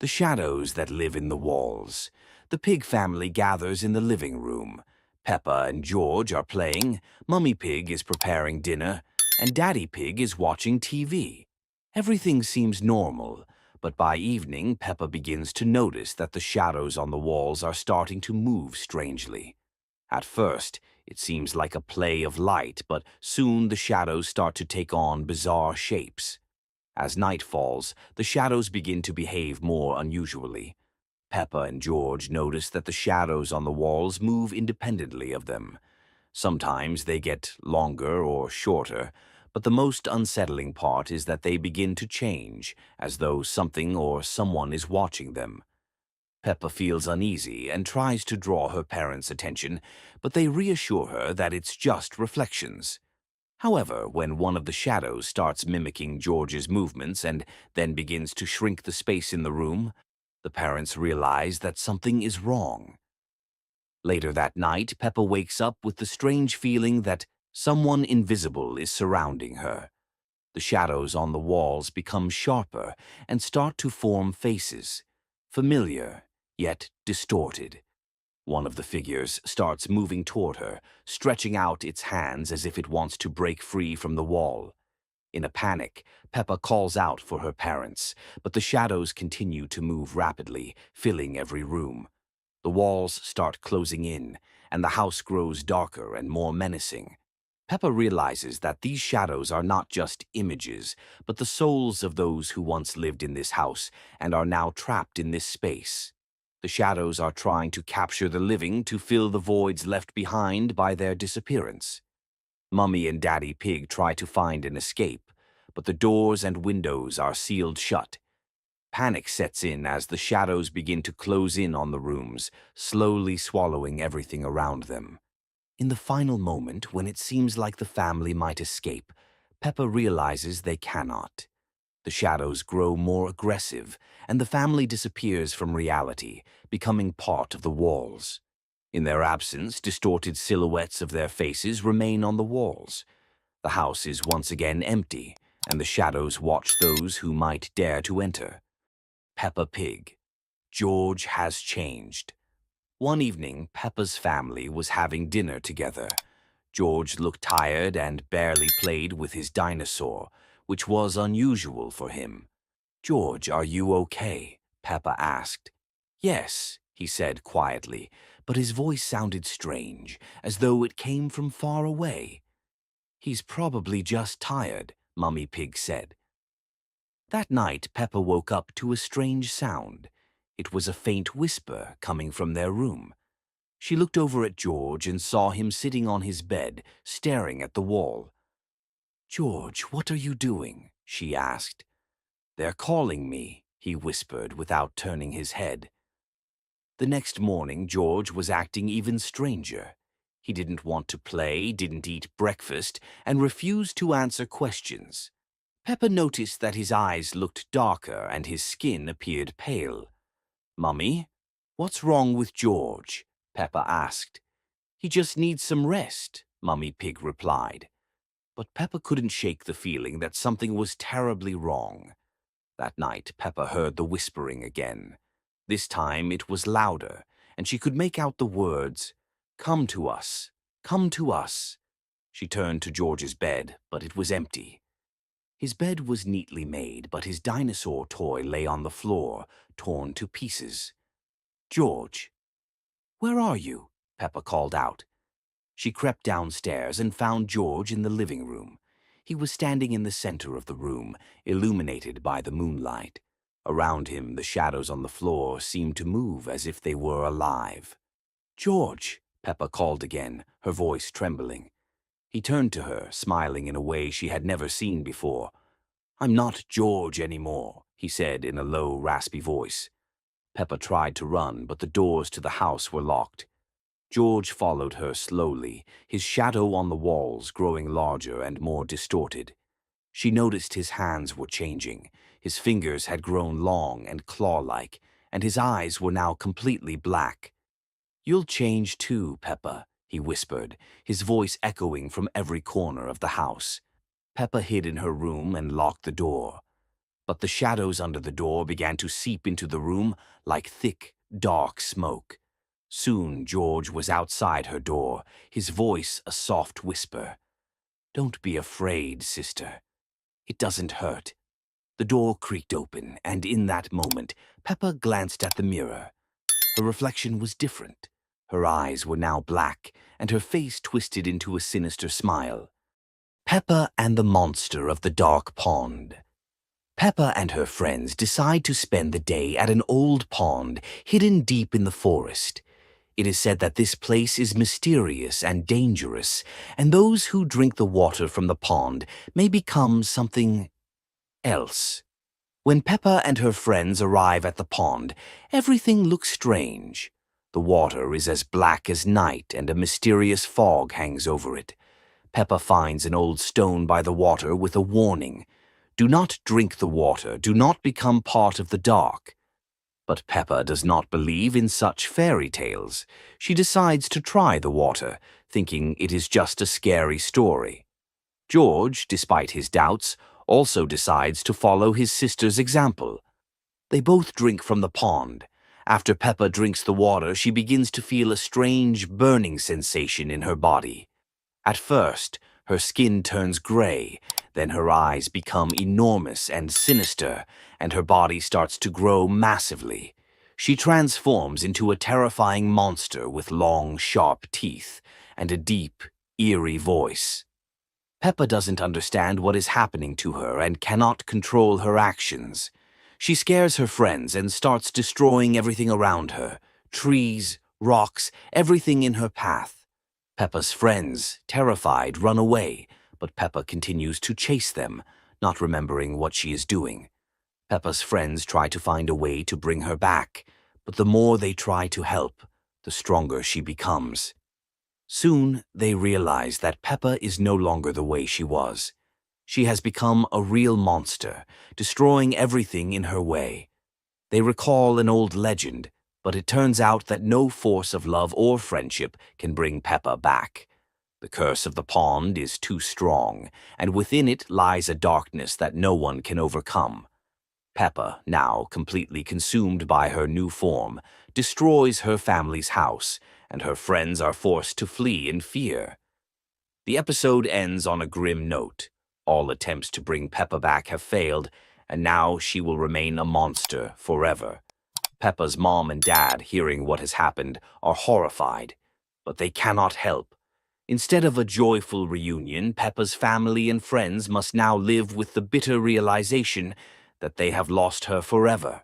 The shadows that live in the walls. The pig family gathers in the living room. Peppa and George are playing, Mummy Pig is preparing dinner, and Daddy Pig is watching TV. Everything seems normal, but by evening Peppa begins to notice that the shadows on the walls are starting to move strangely. At first, it seems like a play of light, but soon the shadows start to take on bizarre shapes. As night falls, the shadows begin to behave more unusually. Peppa and George notice that the shadows on the walls move independently of them. Sometimes they get longer or shorter, but the most unsettling part is that they begin to change, as though something or someone is watching them. Peppa feels uneasy and tries to draw her parents' attention, but they reassure her that it's just reflections. However, when one of the shadows starts mimicking George's movements and then begins to shrink the space in the room, the parents realize that something is wrong. Later that night, Peppa wakes up with the strange feeling that someone invisible is surrounding her. The shadows on the walls become sharper and start to form faces, familiar yet distorted. One of the figures starts moving toward her, stretching out its hands as if it wants to break free from the wall. In a panic, Peppa calls out for her parents, but the shadows continue to move rapidly, filling every room. The walls start closing in, and the house grows darker and more menacing. Peppa realizes that these shadows are not just images, but the souls of those who once lived in this house and are now trapped in this space. The shadows are trying to capture the living to fill the voids left behind by their disappearance. Mummy and Daddy Pig try to find an escape, but the doors and windows are sealed shut. Panic sets in as the shadows begin to close in on the rooms, slowly swallowing everything around them. In the final moment, when it seems like the family might escape, Peppa realizes they cannot. The shadows grow more aggressive, and the family disappears from reality, becoming part of the walls. In their absence, distorted silhouettes of their faces remain on the walls. The house is once again empty, and the shadows watch those who might dare to enter. Peppa Pig. George has changed. One evening, Peppa's family was having dinner together. George looked tired and barely played with his dinosaur, which was unusual for him. "George, are you okay?" Peppa asked. "Yes," he said quietly, but his voice sounded strange, as though it came from far away. "He's probably just tired," Mummy Pig said. That night, Peppa woke up to a strange sound. It was a faint whisper coming from their room. She looked over at George and saw him sitting on his bed, staring at the wall. "George, what are you doing?" she asked. "They're calling me," he whispered without turning his head. The next morning, George was acting even stranger. He didn't want to play, didn't eat breakfast, and refused to answer questions. Peppa noticed that his eyes looked darker and his skin appeared pale. "Mummy, what's wrong with George?" Peppa asked. "He just needs some rest," Mummy Pig replied. But Peppa couldn't shake the feeling that something was terribly wrong. That night, Peppa heard the whispering again. This time it was louder, and she could make out the words, "Come to us, come to us." She turned to George's bed, but it was empty. His bed was neatly made, but his dinosaur toy lay on the floor, torn to pieces. "George, where are you?" Peppa called out. She crept downstairs and found George in the living room. He was standing in the center of the room, illuminated by the moonlight. Around him, the shadows on the floor seemed to move as if they were alive. "George," Peppa called again, her voice trembling. He turned to her, smiling in a way she had never seen before. "I'm not George anymore," he said in a low, raspy voice. Peppa tried to run, but the doors to the house were locked. George followed her slowly, his shadow on the walls growing larger and more distorted. She noticed his hands were changing. His fingers had grown long and claw-like, and his eyes were now completely black. "You'll change too, Peppa," he whispered, his voice echoing from every corner of the house. Peppa hid in her room and locked the door. But the shadows under the door began to seep into the room like thick, dark smoke. Soon George was outside her door, his voice a soft whisper. "Don't be afraid, sister. It doesn't hurt." The door creaked open, and in that moment, Peppa glanced at the mirror. Her reflection was different. Her eyes were now black, and her face twisted into a sinister smile. Peppa and the Monster of the Dark Pond. Peppa and her friends decide to spend the day at an old pond hidden deep in the forest. It is said that this place is mysterious and dangerous, and those who drink the water from the pond may become something else. When Peppa and her friends arrive at the pond, everything looks strange. The water is as black as night, and a mysterious fog hangs over it. Peppa finds an old stone by the water with a warning. Do not drink the water, do not become part of the dark. But Peppa does not believe in such fairy tales. She decides to try the water, thinking it is just a scary story. George, despite his doubts, also decides to follow his sister's example. They both drink from the pond. After Peppa drinks the water, she begins to feel a strange burning sensation in her body. At first, her skin turns gray, then her eyes become enormous and sinister, and her body starts to grow massively. She transforms into a terrifying monster with long, sharp teeth and a deep, eerie voice. Peppa doesn't understand what is happening to her and cannot control her actions. She scares her friends and starts destroying everything around her, trees, rocks, everything in her path. Peppa's friends, terrified, run away, but Peppa continues to chase them, not remembering what she is doing. Peppa's friends try to find a way to bring her back, but the more they try to help, the stronger she becomes. Soon, they realize that Peppa is no longer the way she was. She has become a real monster, destroying everything in her way. They recall an old legend, but it turns out that no force of love or friendship can bring Peppa back. The curse of the pond is too strong, and within it lies a darkness that no one can overcome. Peppa, now completely consumed by her new form, destroys her family's house, and her friends are forced to flee in fear. The episode ends on a grim note. All attempts to bring Peppa back have failed, and now she will remain a monster forever. Peppa's mom and dad, hearing what has happened, are horrified, but they cannot help. Instead of a joyful reunion, Peppa's family and friends must now live with the bitter realization that they have lost her forever.